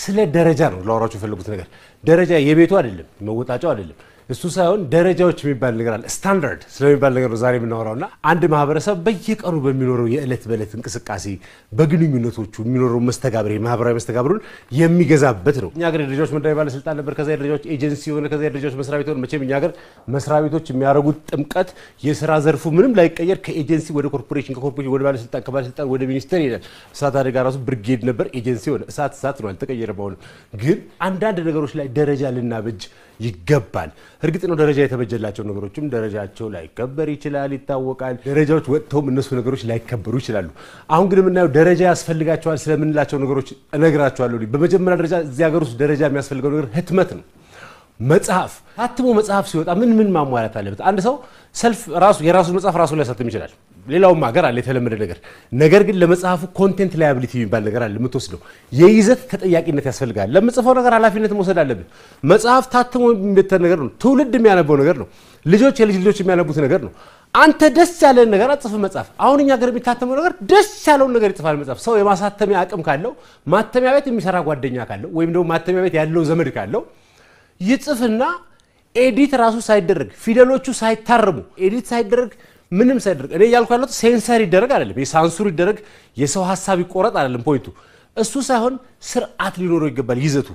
ስለ ደረጃ ነው ላወራችሁ ፈልጉት ነገር ደረጃ የቤቱ አይደለም መወጣጫው አይደለም እሱ ሳይሆን ደረጃዎች የሚባል ነገር አለ ስታንዳርድ ስለሚባል ነገር ነው ዛሬ የምናወራውና አንድ ማህበረሰብ በየቀኑ በሚኖረው የእለት በእለት እንቅስቃሴ በግንኙነቶቹ የሚኖረው መስተጋብር ማህበራዊ መስተጋብሩን የሚገዛበት ነው እኛ ሀገር ደረጃዎች መዳይ ባለስልጣን ነበር ከዛ ደረጃዎች ኤጀንሲ ሆነ ከዛ ደረጃዎች መስሪያ ቤት ሆነ መቼም እኛ ሀገር መስሪያ ቤቶች የሚያረጉት ጥምቀት የሥራ ዘርፉ ምንም ላይቀየር ከኤጀንሲ ወደ ኮርፖሬሽን ከኮርፖሬሽን ወደ ባለስልጣን ከባለስልጣን ወደ ሚኒስተር ይላል እሳት አደጋ ራሱ ብርጌድ ነበር ኤጀንሲ ሆነ እሳት ነው አልተቀየረም ግን አንዳንድ ነገሮች ላይ ደረጃ ልናበጅ ይገባል እርግጥ ነው ደረጃ የተበጀላቸው ነገሮችም ደረጃቸው ላይ ከበር ይችላል ይታወቃል ደረጃዎች ወጥተው እነሱ ነገሮች ላይ ከበሩ ይችላሉ አሁን ግን ምናየው ደረጃ ያስፈልጋቸዋል ስለምንላቸው ነገሮች እነግራቸዋለሁ በመጀመሪያ ደረጃ እዚህ ሀገር ውስጥ ደረጃ የሚያስፈልገው ነገር ህትመት ነው መጽሐፍ ታትሞ መጽሐፍ ሲወጣ ምን ማሟላት አለበት አንድ ሰው ሰልፍ ራሱ የራሱ መጽሐፍ ራሱ ላይ ያሳትም ይችላል ሌላውም ሀገር አለ የተለመደ ነገር ግን ለመጽሐፉ ኮንቴንት ላያቢሊቲ የሚባል ነገር አለ የምትወስደው የይዘት ተጠያቂነት ያስፈልጋል ለምጽፈው ነገር ኃላፊነት መውሰድ አለብህ መጽሐፍ ታትሞ የሚበተን ነገር ነው ትውልድ የሚያነበው ነገር ነው ልጆች ልጆች የሚያነቡት ነገር ነው አንተ ደስ ያለ ነገር አጽፍ መጽሐፍ አሁን እኛ ሀገር የሚታተመው ነገር ደስ ያለው ነገር ይጽፋል መጽሐፍ ሰው የማሳተሚያ አቅም ካለው ማተሚያ ቤት የሚሰራ ጓደኛ ካለው ወይም ደግሞ ማተሚያ ቤት ያለው ዘመድ ካለው ይጽፍና ኤዲት ራሱ ሳይደረግ ፊደሎቹ ሳይታረሙ ኤዲት ሳይደረግ ምንም ሳይደረግ እኔ ያልኩ ያለው ሴንሰር ይደረግ አይደለም የሳንሱር ይደረግ የሰው ሐሳብ ይቆረጥ አይደለም ፖይንቱ እሱ ሳይሆን ስርዓት ሊኖረው ይገባል ይዘቱ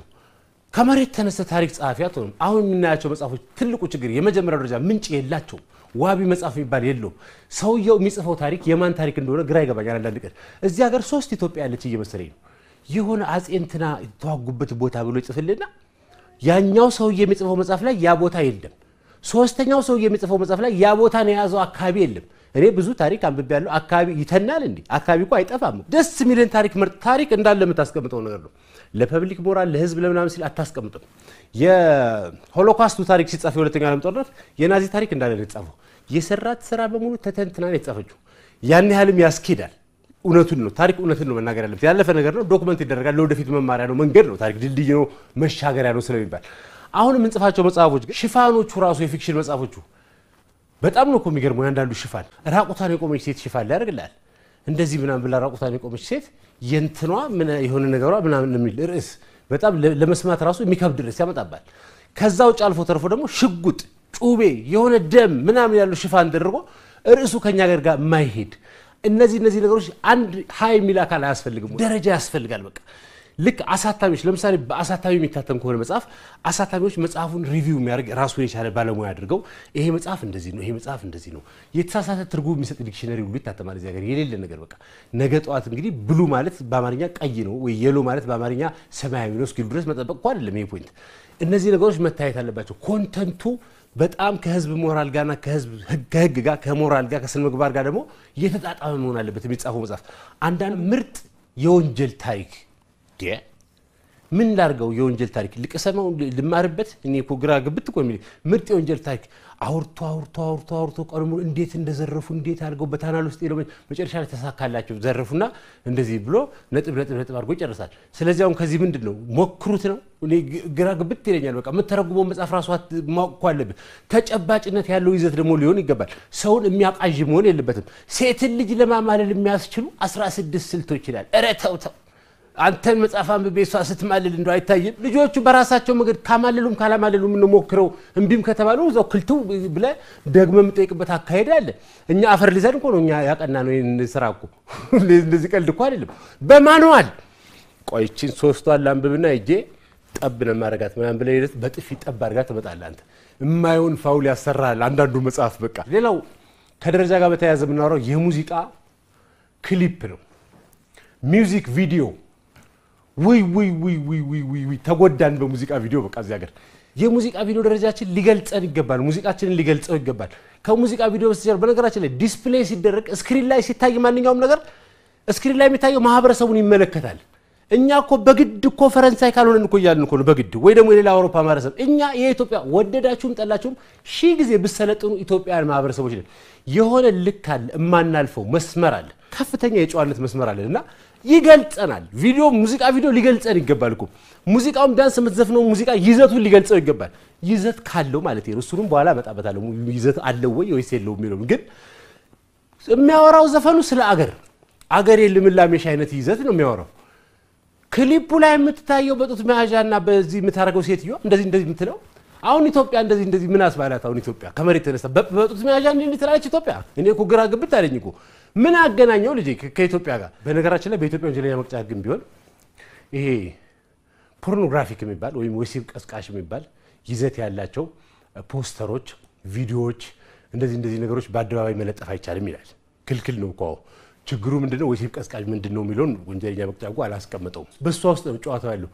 ከመሬት ተነስተ ታሪክ ጻፊያት ሆነ አሁን የምናያቸው መጽሐፎች ትልቁ ችግር የመጀመሪያው ደረጃ ምንጭ የላቸው ዋቢ መጽሐፍ ይባል የለው ሰውየው የሚጽፈው ታሪክ የማን ታሪክ እንደሆነ ግራ ይገባኛል አንዳንድ ቀን እዚህ ሀገር 3 ኢትዮጵያ ያለች እየመሰለኝ ነው የሆነ አጼንትና ተዋጉበት ቦታ ብሎ ይጽፍልና ያኛው ሰውዬ የሚጽፈው መጽሐፍ ላይ ያ ቦታ የለም ሶስተኛው ሰውዬ የሚጽፈው መጽሐፍ ላይ ያ ቦታ ነው ያዘው አካባቢ የለም እኔ ብዙ ታሪክ አንብቤያለሁ አካባቢ ይተናል እንዴ አካባቢ እኮ አይጠፋም ደስ የሚልን ታሪክ እንዳለ የምታስቀምጠው ነገር ነው ለፐብሊክ ሞራል ለህዝብ ለምናምን ሲል አታስቀምጥም የሆሎካስቱ ታሪክ ሲጻፍ የሁለተኛው ዓለም ጦርነት የናዚ ታሪክ እንዳለ ነው የተጻፈው የሰራት ስራ በሙሉ ተተንትና ነው የተጻፈችው ያን ያህልም ያስኬዳል እውነቱን ነው ታሪክ እውነቱን ነው መናገር ያለበት ያለፈ ነገር ነው ዶክመንት ይደረጋል ለወደፊት መማሪያ ነው መንገድ ነው ታሪክ ድልድይ ነው መሻገሪያ ነው ስለሚባል አሁን ምን ጽፋቸው መጽሐፎች ሽፋኖቹ ራሱ የፊክሽን መጽሐፎቹ በጣም ነው የሚገርመው አንዳንዱ ሽፋን ራቁታን የቆመች ሴት ሽፋን ሊያደርግላል እንደዚህ ምናምን ብላ ራቁታን የቆመች ሴት የንትኗ ምን የሆነ ነገሯ ምናምን የሚል ርዕስ በጣም ለመስማት ራሱ የሚከብድ ርዕስ ያመጣባል ከዛው ጫልፎ ተርፎ ደግሞ ሽጉጥ ጩቤ የሆነ ደም ምናምን ያለው ሽፋን ተደርጎ ርዕሱ ከኛ ጋር ማይሄድ እነዚህ ነገሮች አንድ ሃይ ሚል አካል አያስፈልግም ደረጃ ያስፈልጋል በቃ ልክ አሳታሚዎች ለምሳሌ በአሳታሚ የሚታተም ከሆነ መጽሐፍ አሳታሚዎች መጽሐፉን ሪቪው የሚያደርግ ራሱ የቻለ ባለሙያ አድርገው ይሄ መጽሐፍ እንደዚህ ነው ይሄ መጽሐፍ እንደዚህ ነው የተሳሳተ ትርጉም የሚሰጥ ዲክሽነሪ ሁሉ ይታተማል እዚህ ሀገር የሌለ ነገር በቃ ነገ ጧት እንግዲህ ብሉ ማለት በአማርኛ ቀይ ነው ወይ የሎ ማለት በአማርኛ ሰማያዊ ነው እስኪሉ ድረስ መጠበቅ እኮ አይደለም ይሄ ፖይንት እነዚህ ነገሮች መታየት አለባቸው ኮንተንቱ በጣም ከህዝብ ሞራል ጋርና ከህዝብ ህግ ጋር ከሞራል ጋር ከስነ ምግባር ጋር ደግሞ የተጣጣመ መሆን አለበት የሚጻፈው መጽሐፍ አንዳንድ ምርጥ የወንጀል ታሪክ ምን ላርገው የወንጀል ታሪክ ልቀሰማው ልማርበት እኔ እኮ ግራ ግብት እኮ የሚል ምርጥ የወንጀል ታሪክ አውርቶ ቀርሙ እንዴት እንደዘረፉ እንዴት አድርገው በታናል ውስጥ ሄደው መጨረሻ ላይ ተሳካላቸው ዘረፉና እንደዚህ ብሎ ነጥብ አድርጎ ይጨርሳል ስለዚህ አሁን ከዚህ ምንድነው ሞክሩት ነው እኔ ግራ ግብት ይለኛል በቃ መተረጉመው መጽሐፍ ራሱ ማውቀው አለበት ተጨባጭነት ያለው ይዘት ደግሞ ሊሆን ይገባል ሰውን የሚያቃዥ መሆን የለበትም ሴት ልጅ ለማማለል የሚያስችሉ 16 ስልቶች ይላል ኧረ ተው አንተን መጻፋም በቤቷ ስትማልል እንደው አይታይም ልጆቹ በራሳቸው መንገድ ካማለሉም ካላማለሉም እንሞክረው እንቢም ከተባሉ ዘው ክልቱ ብለ ደግመ የምጠይቅበት አካሄድ አለ እኛ አፈር ሊዘን እኮ ነው እኛ ያቀና ነው እንስራኩ እንደዚህ ቀልድ እኮ አይደለም በማኑዋል ቆይቺን ሶስቷን ላምብብና እጄ ጠብነ ማረጋት ምናምን ብለ ይደት በጥፊ ጠብ አርጋ ተመጣጣለ አንተ የማይሆን ፋውል ያሰራል አንዳንዱ መጽሐፍ በቃ ሌላው ከደረጃ ጋር በተያያዘ ምናወራው የሙዚቃ ክሊፕ ነው ሚውዚክ ቪዲዮ ወይ ተጎዳን በሙዚቃ ቪዲዮ በቃ እዚህ ሀገር የሙዚቃ ቪዲዮ ደረጃችን ሊገልጸን ይገባል ሙዚቃችንን ሊገልጸው ይገባል ከሙዚቃ ቪዲዮ በስተጀርባ በነገራችን ላይ ዲስፕሌይ ሲደረግ ስክሪን ላይ ሲታይ ማንኛውም ነገር ስክሪን ላይ የሚታየው ማህበረሰቡን ይመለከታል እኛ እኮ በግድ እኮ ፈረንሳይ ካልሆነን እኮ ያልን እኮ ነው በግድ ወይ ደግሞ የሌላ አውሮፓ ማህበረሰብ እኛ የኢትዮጵያ ወደዳችሁም ጠላችሁም ሺ ጊዜ ብሰለጥኑ ኢትዮጵያውያን ማህበረሰቦች ነን የሆነ ልክ አለ እማናልፈው መስመር አለ ከፍተኛ የጨዋነት መስመር አለና ይገልጸናል ቪዲዮ ሙዚቃ ቪዲዮ ሊገልጸን ይገባል እኮ ሙዚቃውን ዳንስ የምትዘፍነው ሙዚቃ ይዘቱን ሊገልጸው ይገባል ይዘት ካለው ማለት ነው እሱንም በኋላ መጣበታለሁ ይዘት አለው ወይስ የለውም የሚለው ግን የሚያወራው ዘፈኑ ስለ አገር የልምላሜሽ አይነት ይዘት ነው የሚያወራው ክሊፑ ላይ የምትታየው በጡት መያዣና በዚህ የምታረገው ሴትዮ እንደዚህ የምትለው አሁን ኢትዮጵያ እንደዚህ ምን አስባላት? አሁን ኢትዮጵያ ከመሬት ተነስታ በጡት መያዣ እንዴት ትላለች ኢትዮጵያ? እኔ እኮ ግራ ግብት አለኝ እኮ ምን አገናኘው ልጅ ከኢትዮጵያ ጋር? በነገራችን ላይ በኢትዮጵያ ወንጀለኛ መቅጫ ግን ቢሆን ይሄ ፖርኖግራፊክ የሚባል ወይም ወሲብ ቀስቃሽ የሚባል ይዘት ያላቸው ፖስተሮች፣ ቪዲዮዎች እንደዚህ ነገሮች በአደባባይ መለጠፍ አይቻልም ይላል። ክልክል ነው እኮ። ችግሩ ምንድነው? ወሲብ ቀስቃሽ ምንድነው የሚለውን ወንጀለኛ መቅጫ አላስቀመጠውም። በሷ ውስጥ ነው ጨዋታው ያለው።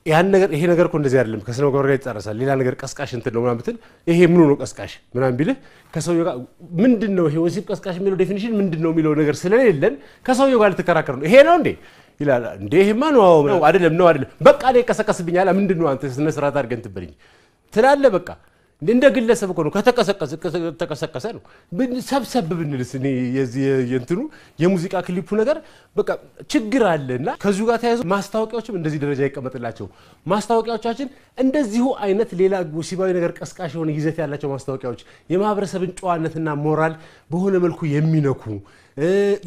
ይሄ ነገር እኮ እንደዚህ አይደለም ከስነ ምግባር ጋር ይጣረሳል። ሌላ ነገር ቀስቃሽ እንትን ነው ምናምን ብትል ይሄ ምኑ ነው ቀስቃሽ ምናምን ቢልህ ከሰውየው ጋር ምንድነው ይሄ ወሲብ ቀስቃሽ የሚለው ዴፊኒሽን ምንድነው የሚለው ነገር ስለሌለን ከሰውየው ጋር ልትከራከር ነው። ይሄ ነው እንዴ ይላል። እንዴ ይሄማ ነው አይደለም በቃ እኔ ቀሰቀስብኛል። ምንድነው አንተ ስነ ስርዓት አድርገን ትበልኝ ትላለህ። በቃ እንደ ግለሰብ እኮ ነው ከተቀሰቀሰ ነው። ሰብሰብ ብንልስ እኔ የእንትኑ የሙዚቃ ክሊፑ ነገር በቃ ችግር አለና ከዚሁ ጋር ተያይዞ ማስታወቂያዎችም እንደዚህ ደረጃ ይቀመጥላቸው። ማስታወቂያዎቻችን እንደዚሁ አይነት ሌላ ወሲባዊ ነገር ቀስቃሽ የሆነ ይዘት ያላቸው ማስታወቂያዎች የማህበረሰብን ጨዋነትና ሞራል በሆነ መልኩ የሚነኩ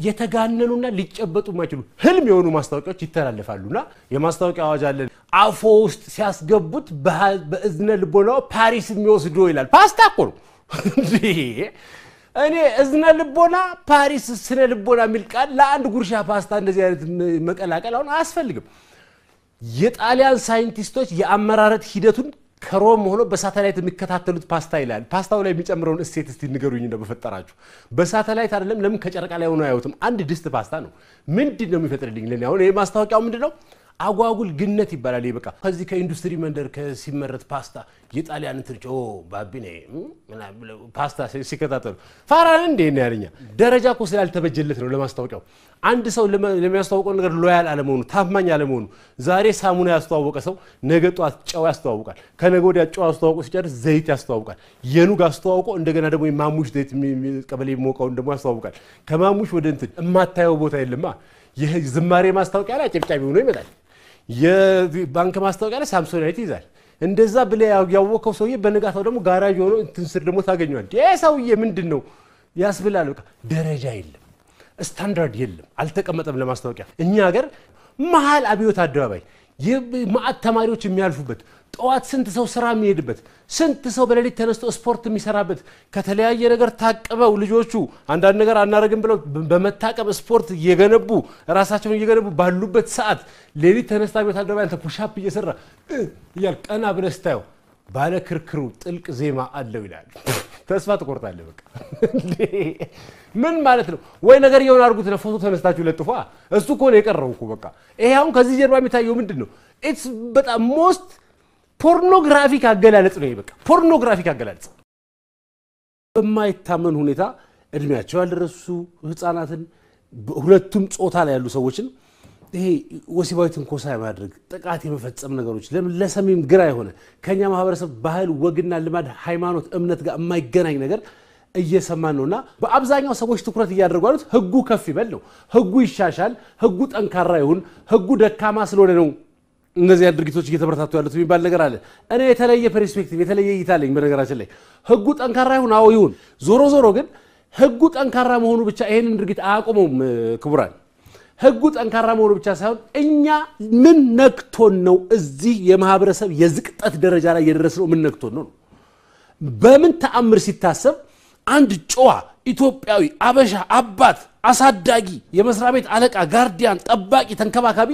የተጋነኑና ሊጨበጡ የማይችሉ ህልም የሆኑ ማስታወቂያዎች ይተላለፋሉና የማስታወቂያ አዋጅ አለን። አፎ ውስጥ ሲያስገቡት በእዝነ ልቦናው ፓሪስ የሚወስዶ ይላል። ፓስታ እኮ ነው እኔ እዝነ ልቦና ፓሪስ ስነ ልቦና የሚል ቃል ለአንድ ጉርሻ ፓስታ እንደዚህ አይነት መቀላቀል አሁን አያስፈልግም። የጣሊያን ሳይንቲስቶች የአመራረት ሂደቱን ከሮም ሆኖ በሳተላይት የሚከታተሉት ፓስታ ይላል። ፓስታው ላይ የሚጨምረውን እሴት እስቲ ንገሩኝ እንደው በፈጠራችሁ። በሳተላይት አይደለም ለምን ከጨረቃ ላይ ሆኖ አያዩትም? አንድ ድስት ፓስታ ነው። ምንድነው የሚፈጥርልኝ ለኔ? አሁን ይሄ ማስታወቂያው ምንድነው? አጓጉል ግነት ይባላል። ይሄ በቃ ከዚህ ከኢንዱስትሪ መንደር ከሲመረት ፓስታ የጣሊያን እንትርጮ ባቢኔ ፓስታ ሲከታተሉ ፋራን እንዴ ነው ያለኛ። ደረጃ እኮ ስላልተበጀለት ነው ለማስታወቂያው። አንድ ሰው ለሚያስተዋውቀው ነገር ሎያል አለመሆኑ፣ ታማኝ አለመሆኑ። ዛሬ ሳሙና ያስተዋወቀ ሰው ነገ ጧት ጨው ያስተዋውቃል። ከነገ ወዲያ ጨው አስተዋውቆ ሲጨርስ ዘይት ያስተዋውቃል። የኑግ አስተዋውቆ እንደገና ደግሞ የማሙሽ ዘይት ቀበሌ ሞቀውን ደግሞ ያስተዋውቃል። ከማሙሽ ወደ እንትን የማታየው ቦታ የለማ። የዝማሬ ማስታወቂያ ላይ ጨብጫቢ ሆኖ ይመጣል። የባንክ ማስታወቂያ ላይ ሳምሶናይት ይዛል። እንደዛ ብለ ያወቀው ሰውዬ በነጋታው ደግሞ ጋራጅ ሆኖ እንትን ስር ደግሞ ታገኘዋል። ይሄ ሰውዬ ምንድነው ያስብላል። በቃ ደረጃ የለም፣ ስታንዳርድ የለም፣ አልተቀመጠም ለማስታወቂያ። እኛ ሀገር መሃል አብዮት አደባባይ የማዕት ተማሪዎች የሚያልፉበት ጠዋት ስንት ሰው ስራ የሚሄድበት ስንት ሰው በሌሊት ተነስቶ ስፖርት የሚሰራበት ከተለያየ ነገር ታቀበው ልጆቹ አንዳንድ ነገር አናረግም ብለው በመታቀብ ስፖርት እየገነቡ ራሳቸውን እየገነቡ ባሉበት ሰዓት ሌሊት ተነስታ ቤት አደባባይ አንተ ፑሻፕ እየሰራ ይያል ቀና ብለህ ስታየው ባለ ክርክሩ ጥልቅ ዜማ አለው ይላል። ተስፋ ትቆርጣለህ። በቃ ምን ማለት ነው? ወይ ነገር ይሆን አድርጉት ለፎቶ ተነስታችሁ ለጥፏ እሱ እኮ ነው የቀረው እኮ በቃ። ይሄ አሁን ከዚህ ጀርባ የሚታየው ምንድነው? ኢትስ በጣም ሞስት ፖርኖግራፊክ አገላለጽ ነው። በቃ ፖርኖግራፊክ አገላለጽ በማይታመን ሁኔታ እድሜያቸው ያልደረሱ ህፃናትን ሁለቱም ጾታ ላይ ያሉ ሰዎችን ይሄ ወሲባዊ ትንኮሳ ማድረግ ጥቃት የመፈጸም ነገሮች ለሰሚም ግራ የሆነ ከኛ ማህበረሰብ ባህል ወግና ልማድ ሃይማኖት እምነት ጋር የማይገናኝ ነገር እየሰማን ነውና በአብዛኛው ሰዎች ትኩረት እያደረጉ ያሉት ህጉ ከፍ ይበል ነው። ህጉ ይሻሻል፣ ህጉ ጠንካራ ይሁን፣ ህጉ ደካማ ስለሆነ ነው እነዚህ ድርጊቶች እየተበረታቱ ያሉት የሚባል ነገር አለ። እኔ የተለየ ፐርስፔክቲቭ የተለየ እይታ አለኝ። በነገራችን ላይ ህጉ ጠንካራ ይሁን አዎ ይሁን፣ ዞሮ ግን ህጉ ጠንካራ መሆኑ ብቻ ይሄንን ድርጊት አያቆመውም። ክቡራን ህጉ ጠንካራ መሆኑ ብቻ ሳይሆን እኛ ምን ነክቶን ነው እዚህ የማህበረሰብ የዝቅጠት ደረጃ ላይ የደረስነው? ምን ነክቶን ነው? በምን ተአምር ሲታሰብ አንድ ጨዋ ኢትዮጵያዊ አበሻ አባት አሳዳጊ የመስሪያ ቤት አለቃ ጋርዲያን ጠባቂ ተንከባካቢ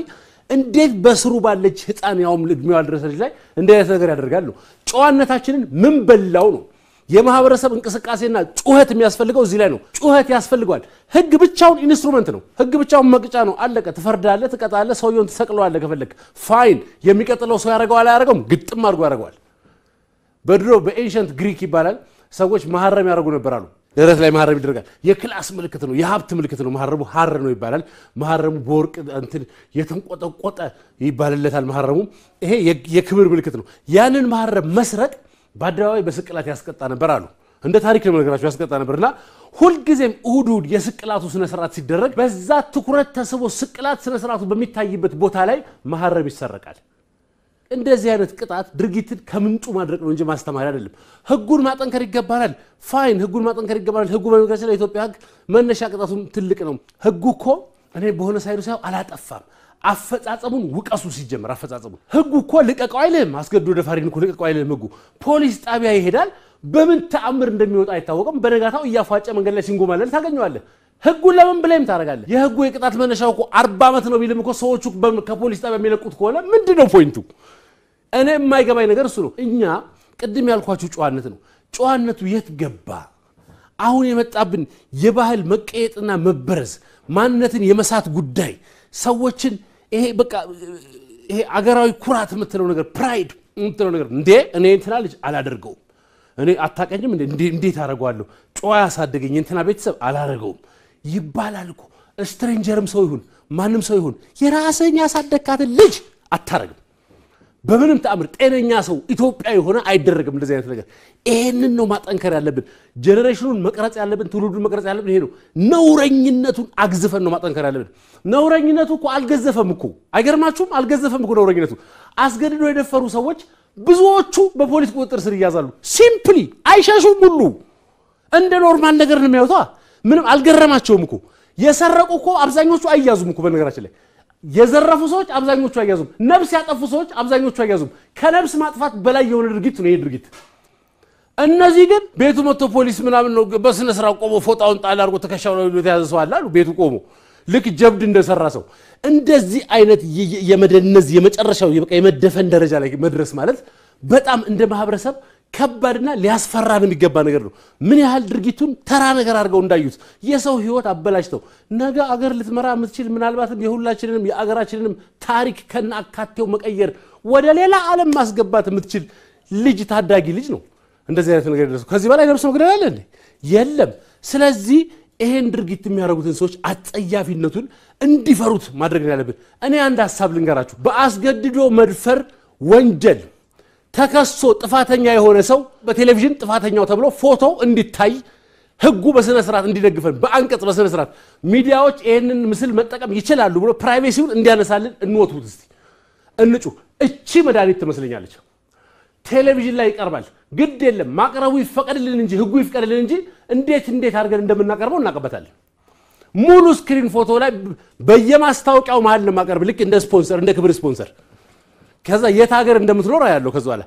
እንዴት በስሩ ባለች ህፃን ያውም እድሜዋ ድረስ ልጅ ላይ እንደዚህ ነገር ያደርጋሉ? ጨዋነታችንን ምን በላው ነው? የማህበረሰብ እንቅስቃሴና ጩኸት የሚያስፈልገው እዚህ ላይ ነው። ጩኸት ያስፈልጋል። ህግ ብቻውን ኢንስትሩመንት ነው። ህግ ብቻውን መቅጫ ነው። አለቀ። ትፈርዳለህ፣ ትቀጣለህ፣ ሰውየውን ትሰቅለዋለህ ከፈለክ ፋይን። የሚቀጥለው ሰው ያደርገዋል አያደርገውም? ግጥም አድርጎ ያደርገዋል። በድሮ በኤንሸንት ግሪክ ይባላል ሰዎች መሐረም ያደርጉ ነበር አሉ። ደረት ላይ መሐረም ይደረጋል። የክላስ ምልክት ነው፣ የሀብት ምልክት ነው። መሐረሙ ሐር ነው ይባላል። መሐረሙ በወርቅ እንትን የተንቆጠቆጠ ይባልለታል። መሐረሙ ይሄ የክብር ምልክት ነው። ያንን መሐረም መስረቅ በአደባባይ በስቅላት ያስቀጣ ነበር አሉ። እንደ ታሪክ ነው ነገራቸው። ያስቀጣ ነበርና ሁሉ ጊዜም እሁድ የስቅላቱ ስነ ስርዓት ሲደረግ በዛ ትኩረት ተስቦ ስቅላት ስነ ስርዓቱ በሚታይበት ቦታ ላይ መሐረም ይሰረቃል። እንደዚህ አይነት ቅጣት ድርጊትን ከምንጩ ማድረቅ ነው እንጂ ማስተማር አይደለም። ህጉን ማጠንከር ይገባናል። ፋይን፣ ህጉን ማጠንከር ይገባናል። ህጉ በመግለጽ ላይ ኢትዮጵያ ህግ መነሻ ቅጣቱም ትልቅ ነው። ህጉ እኮ እኔ በሆነ ሳይዱ ሳይው አላጠፋም አፈጻጸሙን ውቀሱ ሲጀምር አፈጻጸሙን ህጉ እኮ ልቀቀው አይልም አስገድዶ ደፋሪን እኮ ልቀቀው አይልም ህጉ ፖሊስ ጣቢያ ይሄዳል በምን ተአምር እንደሚወጣ አይታወቅም በነጋታው እያፋጨ መንገድ ላይ ሲንጎማለል ታገኘዋለህ ህጉ ለምን ብለም ታረጋለህ የህጉ የቅጣት መነሻው እኮ 40 አመት ነው ቢልም እኮ ሰዎቹ ከፖሊስ ጣቢያ የሚለቁት ከሆነ ምንድነው ፖይንቱ እኔ የማይገባኝ ነገር እሱ ነው እኛ ቅድም ያልኳችሁ ጨዋነት ነው ጨዋነቱ የት ገባ አሁን የመጣብን የባህል መቀየጥና መበረዝ ማንነትን የመሳት ጉዳይ ሰዎችን ይሄ በቃ ይሄ አገራዊ ኩራት የምትለው ነገር ፕራይድ የምትለው ነገር እንዴ እኔ እንትና ልጅ አላደርገውም እኔ አታቀኝም እንዴት አደርገዋለሁ ጨዋ ያሳደገኝ እንትና ቤተሰብ አላደርገውም ይባላል እኮ ስትሬንጀርም ሰው ይሁን ማንም ሰው ይሁን የራስህን ያሳደግካት ልጅ አታረግም በምንም ተአምር ጤነኛ ሰው ኢትዮጵያዊ ሆነ አይደረግም እንደዚህ አይነት ነገር ይሄንን ነው ማጠንከር ያለብን ጄነሬሽኑን መቅረጽ ያለብን ትውልዱን መቅረጽ ያለብን ይሄ ነው ነውረኝነቱን አግዝፈን ነው ማጠንከር ያለብን ነውረኝነቱ እኮ አልገዘፈም እኮ አይገርማችሁም አልገዘፈም እኮ ነውረኝነቱ አስገድዶ የደፈሩ ሰዎች ብዙዎቹ በፖሊስ ቁጥጥር ስር ይያዛሉ ሲምፕሊ አይሻሹም ሁሉ እንደ ኖርማል ነገር ነው የሚያዩታ ምንም አልገረማቸውም እኮ የሰረቁ እኮ አብዛኞቹ አይያዙም እኮ በነገራችን ላይ የዘረፉ ሰዎች አብዛኞቹ አይያዙም ነብስ ያጠፉ ሰዎች አብዛኞቹ አይያዙም ከነብስ ማጥፋት በላይ የሆነ ድርጊት ነው ይሄ ድርጊት እነዚህ ግን ቤቱ መጥቶ ፖሊስ ምናምን ነው በስነ ስርዓት ቆሞ ፎጣውን ጣል አድርጎ ተከሻው ነው የተያዘ ሰው አለ ቤቱ ቆሞ ልክ ጀብድ እንደሰራ ሰው እንደዚህ አይነት የመደነዝ የመጨረሻው የበቃ የመደፈን ደረጃ ላይ መድረስ ማለት በጣም እንደ ማህበረሰብ ከባድና ሊያስፈራን የሚገባ ነገር ነው ምን ያህል ድርጊቱን ተራ ነገር አድርገው እንዳዩት የሰው ህይወት አበላሽተው ነገ አገር ልትመራ የምትችል ምናልባትም የሁላችንንም የአገራችንንም ታሪክ ከናካቴው መቀየር ወደ ሌላ ዓለም ማስገባት የምትችል ልጅ ታዳጊ ልጅ ነው እንደዚህ አይነት ነገር ደረሰው ከዚህ በላይ ደርሶ ነገር አለ እንዴ የለም ስለዚህ ይሄን ድርጊት የሚያደርጉትን ሰዎች አጸያፊነቱን እንዲፈሩት ማድረግ ያለብን እኔ አንድ ሐሳብ ልንገራችሁ በአስገድዶ መድፈር ወንጀል ተከሶ ጥፋተኛ የሆነ ሰው በቴሌቪዥን ጥፋተኛው ተብሎ ፎቶ እንዲታይ ህጉ በስነ ስርዓት እንዲደግፈን በአንቀጽ በስነ ስርዓት ሚዲያዎች ይሄንን ምስል መጠቀም ይችላሉ ብሎ ፕራይቬሲውን እንዲያነሳልን እንወቱት እስቲ እንጩ እቺ መድኃኒት ትመስለኛለች ቴሌቪዥን ላይ ይቀርባል ግድ የለም ማቅረቡ ይፈቀድልን እንጂ ህጉ ይፈቀድልን እንጂ እንዴት አድርገን እንደምናቀርበው እናቀበታለን ሙሉ ስክሪን ፎቶ ላይ በየማስታወቂያው መሃል ለማቀርብ ልክ እንደ ስፖንሰር እንደ ክብር ስፖንሰር ከዛ የት ሀገር እንደምትኖር ያለው ከዛላ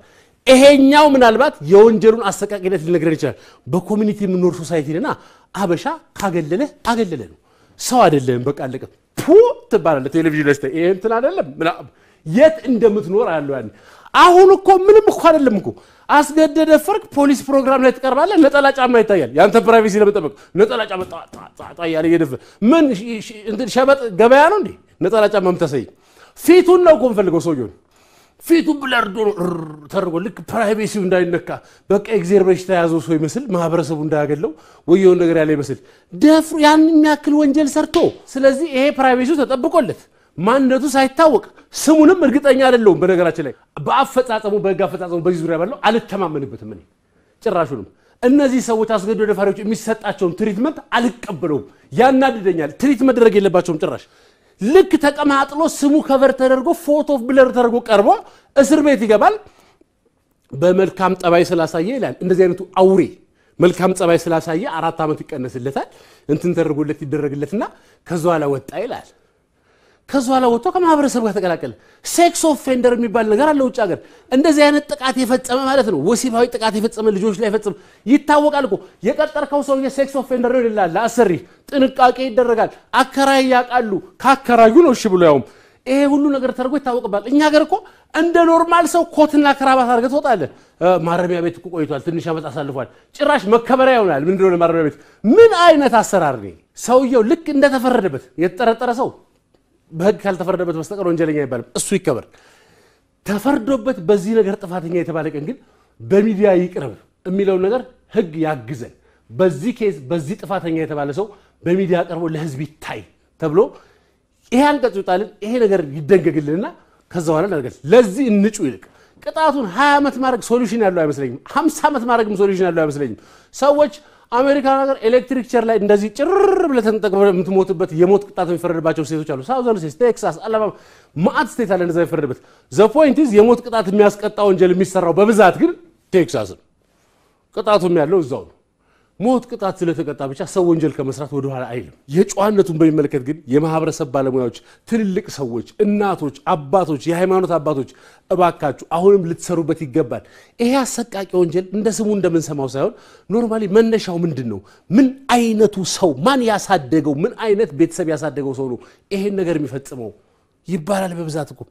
ይሄኛው ምናልባት የወንጀሉን አሰቃቂነት ሊነግረን ይችላል በኮሚኒቲ የምንኖር ሶሳይቲና አበሻ ካገለለ አገለለ ነው ሰው አይደለም በቃ አለቀ ፑ ተባለ ቴሌቪዥን ላይ ይሄ እንትን አይደለም የት እንደምትኖር ያለው ያን አሁን እኮ ምንም እኮ አይደለም እኮ አስገደደ ፈርክ ፖሊስ ፕሮግራም ላይ ተቀርባለ ነጠላ ጫማ ይታያል ያንተ ፕራይቬሲ ለመጠበቅ ነጠላ ጫማ ያለ ይደፍ ምን እንትን ሸበጥ ገበያ ነው እንዴ ነጠላ ጫማ ምታሰይ ፊቱን ነው ኮንፈልገው ሰውየው ፊቱ ብለርዶ ተርጎ ልክ ፕራይቬሲው እንዳይነካ በቃ ኤግዘርቤሽ ተያዘው ሰው ይመስል ማህበረሰቡ እንዳያገለው ወየው ነገር ያለ ይመስል ደፍሩ ያን የሚያክል ወንጀል ሰርቶ ስለዚህ ይሄ ፕራይቬሲው ተጠብቆለት ማንነቱ ሳይታወቅ ስሙንም እርግጠኛ አይደለም በነገራችን ላይ በአፈጻጸሙ በህግ አፈጻጸሙ በዚህ ዙሪያ ባለው አልተማመንበትም እኔ ጭራሹንም እነዚህ ሰዎች አስገድዶ ደፋሪዎች የሚሰጣቸው ትሪትመንት አልቀበለውም ያናድደኛል ትሪት መደረግ የለባቸውም ጭራሽ ልክ ተቀማጥሎ ስሙ ከቨር ተደርጎ ፎቶ ኦፍ ብለር ተደርጎ ቀርቦ እስር ቤት ይገባል በመልካም ጠባይ ስላሳየ ይላል እንደዚህ አይነቱ አውሬ መልካም ጠባይ ስላሳየ 4 አመት ይቀነስለታል እንትን ተደርጎለት ይደረግለትና ከዛው ላይ ወጣ ይላል ከዛው ላይ ወጥቶ ከማህበረሰቡ ጋር ተቀላቀለ ሴክስ ኦፌንደር የሚባል ነገር አለ ውጭ ሀገር እንደዚህ አይነት ጥቃት የፈጸመ ማለት ነው ወሲባዊ ጥቃት የፈጸመ ልጆች ላይ ፈጸመ ይታወቃል እኮ የቀጠርከው ሰው የሴክስ ኦፌንደር ነው ይላል አሰሪ ጥንቃቄ ይደረጋል አከራይ ያቃሉ ካከራዩ ነው እሺ ብሎ ያውም ይሄ ሁሉ ነገር ተርጎ ይታወቅባል እኛ ሀገር እኮ እንደ ኖርማል ሰው ኮትና ክራባት አድርገህ ትወጣለህ ማረሚያ ቤት እኮ ቆይቷል ትንሽ አመት አሳልፏል ጭራሽ መከበሪያ ይሆናል ምንድነው ማረሚያ ቤት ምን አይነት አሰራር ነው ሰውየው ልክ እንደተፈረደበት የተጠረጠረ ሰው በህግ ካልተፈረደበት በስተቀር ወንጀለኛ አይባልም እሱ ይከበር ተፈርዶበት በዚህ ነገር ጥፋተኛ የተባለ ቀን ግን በሚዲያ ይቅርብ የሚለው ነገር ህግ ያግዘን በዚህ ኬስ በዚህ ጥፋተኛ የተባለ ሰው በሚዲያ ቀርቦ ለህዝብ ይታይ ተብሎ ይሄ አንቀጽ ይጣልን ይሄ ነገር ይደንገግልንና ከዛው አለ ነገር ለዚህ እንጩ ይልቅ ቅጣቱን 20 አመት ማድረግ ሶሉሽን ያለው አይመስለኝም 50 አመት ማድረግም ሶሉሽን ያለው አይመስለኝም ሰዎች አሜሪካ ሀገር ኤሌክትሪክ ቸር ላይ እንደዚህ ጭርር ብለ ተንጠቅበው የምትሞትበት የሞት ቅጣት የሚፈረድባቸው ስቴቶች አሉ ሳውዘርን ስቴትስ ቴክሳስ አላባማ ማት ስቴት አለ እንደዛ ይፈረድበት ዘ ፖይንት ኢዝ የሞት ቅጣት የሚያስቀጣው ወንጀል የሚሰራው በብዛት ግን ቴክሳስ ቅጣቱም ያለው እዛው ሞት ቅጣት ስለተቀጣ ብቻ ሰው ወንጀል ከመስራት ወደ ኋላ አይልም። የጨዋነቱን በሚመለከት ግን የማህበረሰብ ባለሙያዎች፣ ትልልቅ ሰዎች፣ እናቶች፣ አባቶች፣ የሃይማኖት አባቶች እባካችሁ አሁንም ልትሰሩበት ይገባል። ይሄ አሰቃቂ ወንጀል እንደ ስሙ እንደምንሰማው ሳይሆን ኖርማሊ መነሻው ምንድነው? ምን አይነቱ ሰው ማን ያሳደገው ምን አይነት ቤተሰብ ያሳደገው ሰው ነው ይሄን ነገር የሚፈጽመው ይባላል። በብዛት እኮ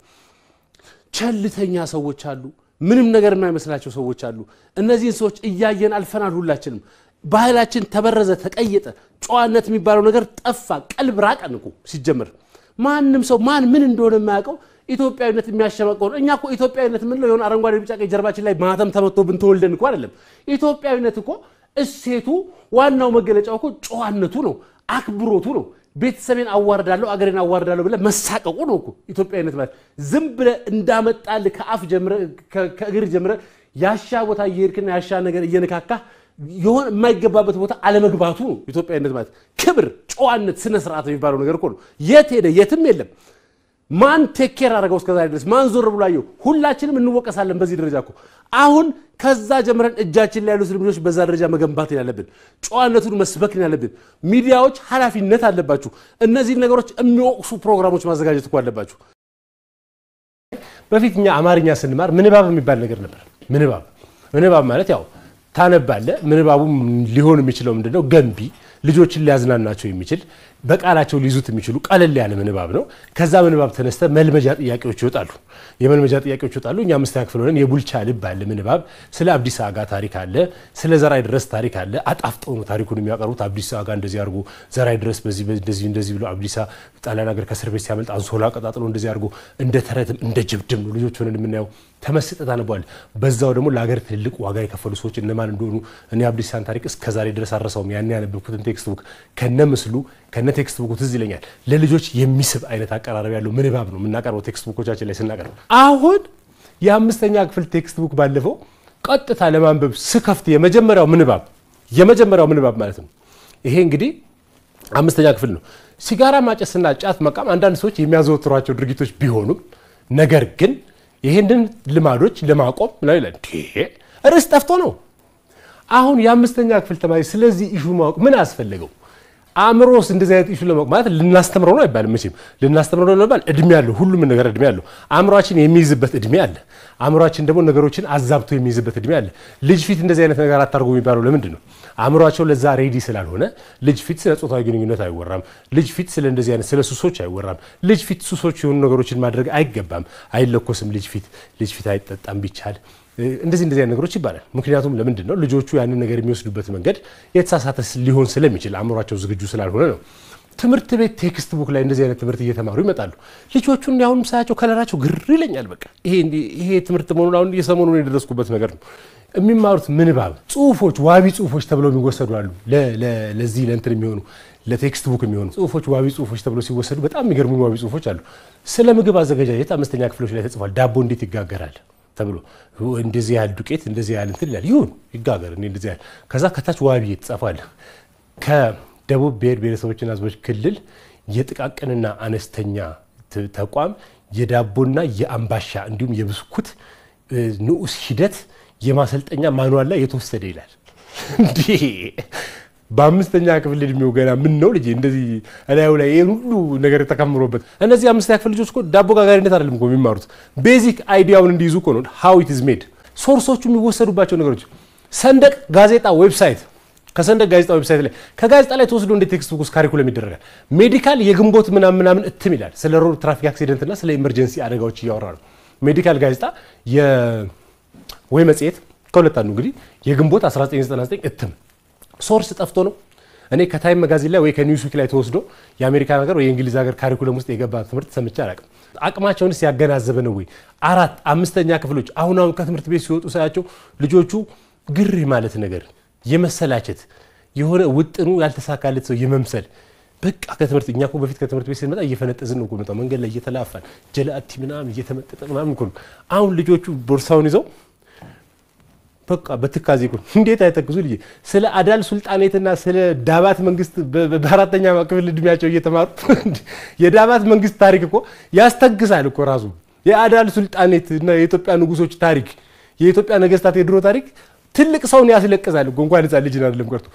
ቸልተኛ ሰዎች አሉ፣ ምንም ነገር የማይመስላቸው ሰዎች አሉ። እነዚህን ሰዎች እያየን አልፈናል ሁላችንም። ባህላችን ተበረዘ፣ ተቀየጠ። ጨዋነት የሚባለው ነገር ጠፋ፣ ቀልብ ራቀን እኮ ሲጀመር። ማንም ሰው ማን ምን እንደሆነ የማያውቀው ኢትዮጵያዊነት የሚያሸማቀው ነው። እኛ እኮ ኢትዮጵያዊነት ምን ነው? የሆነ አረንጓዴ ቢጫ ቀይ ጀርባችን ላይ ማህተም ተመቶብን ተወልደን እኮ አይደለም። ኢትዮጵያዊነት እኮ እሴቱ ዋናው መገለጫው እኮ ጨዋነቱ ነው፣ አክብሮቱ ነው። ቤተሰቤን አዋርዳለሁ አገሬን አዋርዳለሁ ብለ መሳቀቁ ነው እኮ ኢትዮጵያዊነት ማለት። ዝም ብለ እንዳመጣል ከአፍ ጀምረ ከእግር ጀምረ ያሻ ቦታ እየሄድክና ያሻ ነገር እየነካካ የሆነ የማይገባበት ቦታ አለመግባቱ ነው ኢትዮጵያዊነት ማለት። ክብር፣ ጨዋነት፣ ስነ ስርዓት የሚባለው ነገር እኮ ነው። የት ሄደ? የትም የለም። ማን ቴኬር አደረገው እስከዛሬ ድረስ? ማን ዞር ብሎ አየው? ሁላችንም እንወቀሳለን በዚህ ደረጃ እኮ። አሁን ከዛ ጀምረን እጃችን ላይ ያሉ ልጆች በዛ ደረጃ መገንባት ያለብን፣ ጨዋነቱን መስበክ ያለብን። ሚዲያዎች ኃላፊነት አለባችሁ። እነዚህ ነገሮች የሚወቅሱ ፕሮግራሞች ማዘጋጀት እኮ አለባችሁ። በፊት እኛ አማርኛ ስንማር ምንባብ የሚባል ነገር ነበር። ምንባብ ማለት ያው ታነባለ። ምንባቡ ሊሆን የሚችለው ምንድነው? ገንቢ፣ ልጆችን ሊያዝናናቸው የሚችል በቃላቸው ሊይዙት የሚችሉ ቀለል ያለ ምንባብ ነው። ከዛ ምንባብ ተነስተ መልመጃ ጥያቄዎች ይወጣሉ። የመልመጃ ጥያቄዎች ይወጣሉ። እኛ አምስተኛ ክፍል ሆነን የቡልቻ ልብ አለ ምንባብ፣ ስለ አብዲሳ አጋ ታሪክ አለ፣ ስለ ዘራይ ድረስ ታሪክ አለ። አጣፍጠው ነው ታሪኩን የሚያቀርቡት። አብዲሳ አጋ እንደዚህ አድርጎ ዘራይ ድረስ በዚህ እንደዚህ ብሎ አብዲሳ ጣሊያን ሀገር ከእስር ቤት ሲያመልጥ አንሶላ ቀጣጥሎ እንደዚህ አድርጎ እንደ ተረትም እንደ ጅብድም ነው ልጆች ሆነን የምናየው። ተመስጠት አነባል። በዛው ደግሞ ለሀገር ትልቅ ዋጋ የከፈሉ ሰዎች እነማን እንደሆኑ እኔ አብዲሳን ታሪክ እስከዛሬ ድረስ አረሳውም። ያን ያነበብኩትን ቴክስት ቡክ ከነ ምስሉ ከነ ቴክስት ቡኩ ትዝ ይለኛል። ለልጆች የሚስብ አይነት አቀራረብ ያለው ምንባብ ነው የምናቀርበው ቴክስት ቡኮቻችን ላይ ስናቀርብ። አሁን የአምስተኛ ክፍል ቴክስት ቡክ ባለፈው ቀጥታ ለማንበብ ስከፍት የመጀመሪያው ምንባብ ማለት ነው። ይሄ እንግዲህ አምስተኛ ክፍል ነው። ሲጋራ ማጨስና ጫት መቃም አንዳንድ ሰዎች የሚያዘወትሯቸው ድርጊቶች ቢሆኑም ነገር ግን ይሄንን ልማዶች ለማቆም ነው ይላል። ርዕስ ጠፍቶ ነው። አሁን የአምስተኛ ክፍል ተማሪ ስለዚህ ኢሹ ማወቅ ምን አስፈልገው? አምሮስ እንደዚህ አይነት ኢሹ ለማወቅ ማለት ልናስተምረው ነው አይባልም። መቼም ልናስተምረው ነው ባል እድሜ ያለው ሁሉም ነገር እድሜ ያለው አምሮአችን የሚይዝበት እድሜ አለ። አምሮአችን ደግሞ ነገሮችን አዛብቶ የሚይዝበት እድሜ አለ። ልጅ ፊት እንደዚህ አይነት ነገር አታርጉ የሚባለው ለምንድን ነው? አምሮአቸው ለዛ ሬዲ ስላልሆነ ልጅ ፊት ስለ ጾታዊ ግንኙነት አይወራም። ልጅ ፊት ስለ እንደዚህ አይነት ስለ ሱሶች አይወራም። ልጅ ፊት ሱሶች የሆኑ ነገሮችን ማድረግ አይገባም። አይለኮስም። ልጅ ፊት አይጠጣም ቢቻል እንደዚህ አይነት ነገሮች ይባላል። ምክንያቱም ለምንድን ነው? ልጆቹ ያንን ነገር የሚወስዱበት መንገድ የተሳሳተ ሊሆን ስለሚችል አምሮአቸው ዝግጁ ስላልሆነ ነው። ትምህርት ቤት ቴክስት ቡክ ላይ እንደዚህ አይነት ትምህርት እየተማሩ ይመጣሉ። ልጆቹን ያሁን ሳያቸው ከለራቸው ግር ይለኛል። በቃ ይሄ ትምህርት መሆኑን አሁን የሰሞኑን የደረስኩበት ነገር ነው። የሚማሩት ምንባብ ጽሁፎች፣ ዋቢ ጽሁፎች ተብለው የሚወሰዱ አሉ። ለዚህ ለእንትን የሚሆኑ ለቴክስት ቡክ የሚሆኑ ጽሁፎች ዋቢ ጽሁፎች ተብለው ሲወሰዱ በጣም የሚገርሙ ዋቢ ጽሁፎች አሉ። ስለ ምግብ አዘገጃጀት አምስተኛ ክፍሎች ላይ ተጽፏል። ዳቦ እንዴት ይጋገራል ተብሎ እንደዚህ ያህል ዱቄት እንደዚህ ያህል እንትን ይላል። ይሁን ይጋገር እንደዚህ ያህል። ከዛ ከታች ዋቢ የተጻፈ ከደቡብ ብሔር ብሔረሰቦችና ሕዝቦች ክልል የጥቃቅንና አነስተኛ ተቋም የዳቦና የአምባሻ እንዲሁም የብስኩት ንዑስ ሂደት የማሰልጠኛ ማኑዋል ላይ የተወሰደ ይላል። እንዴ በአምስተኛ ክፍል እድሜው ገና ምን ነው ልጅ እንደዚህ አላዩ ላይ ይሄን ሁሉ ነገር ተከምሮበት። እነዚህ አምስተኛ ክፍል ልጆች እኮ ዳቦ ጋጋሪነት አይደለም እኮ የሚማሩት ቤዚክ አይዲያውን እንዲይዙ እኮ ነው። how it is made ሶርሶቹ የሚወሰዱባቸው ነገሮች ሰንደቅ ጋዜጣ ዌብሳይት ከሰንደቅ ጋዜጣ ዌብሳይት ላይ ከጋዜጣ ላይ ተወስዶ እንደ ቴክስት ቡክ ካሪኩለም ይደረጋል። ሜዲካል የግንቦት ምናምን እትም ይላል። ስለ ሮድ ትራፊክ አክሲደንት እና ስለ ኢመርጀንሲ አደጋዎች ያወራሉ። ሜዲካል ጋዜጣ ወይ መጽሔት ከሁለት አንዱ እንግዲህ የግንቦት 1999 እትም ሶርስ ጠፍቶ ነው። እኔ ከታይም መጋዚን ላይ ወይ ከኒውስዊክ ላይ ተወስዶ የአሜሪካ ነገር ወይ የእንግሊዝ ሀገር ካሪኩለም ውስጥ የገባ ትምህርት ሰምቼ አላውቅም። አቅማቸውንስ ያገናዘበ ነው ወይ? 4 5ኛ ክፍሎች አሁን ከትምህርት ቤት ሲወጡ ሳያቸው ልጆቹ ግር ማለት ነገር የመሰላቸት የሆነ ውጥኑ ያልተሳካለት ሰው የመምሰል በቃ ከትምህርት እኛ እኮ በፊት ከትምህርት ቤት ስንመጣ እየፈነጠዝን ነው እኮ መጣው መንገድ ላይ እየተላፋን ጀላቲ ምናምን እየተመጠጠ ምናምን እኮ። አሁን ልጆቹ ቦርሳውን ይዘው በቃ በትካዜ እኮ እንዴት አይተክዙ ልጅ ስለ አዳል ሱልጣኔትና ስለ ዳባት መንግስት በአራተኛ ክፍል እድሜያቸው እየተማሩ የዳባት መንግስት ታሪክ እኮ ያስተግሳል እኮ ራሱ የአዳል ሱልጣኔት እና የኢትዮጵያ ንጉሶች ታሪክ የኢትዮጵያ ነገስታት የድሮ ታሪክ ትልቅ ሰውን ያስለቅሳል እንኳን ህፃን ልጅ አይደለም ቀርቶ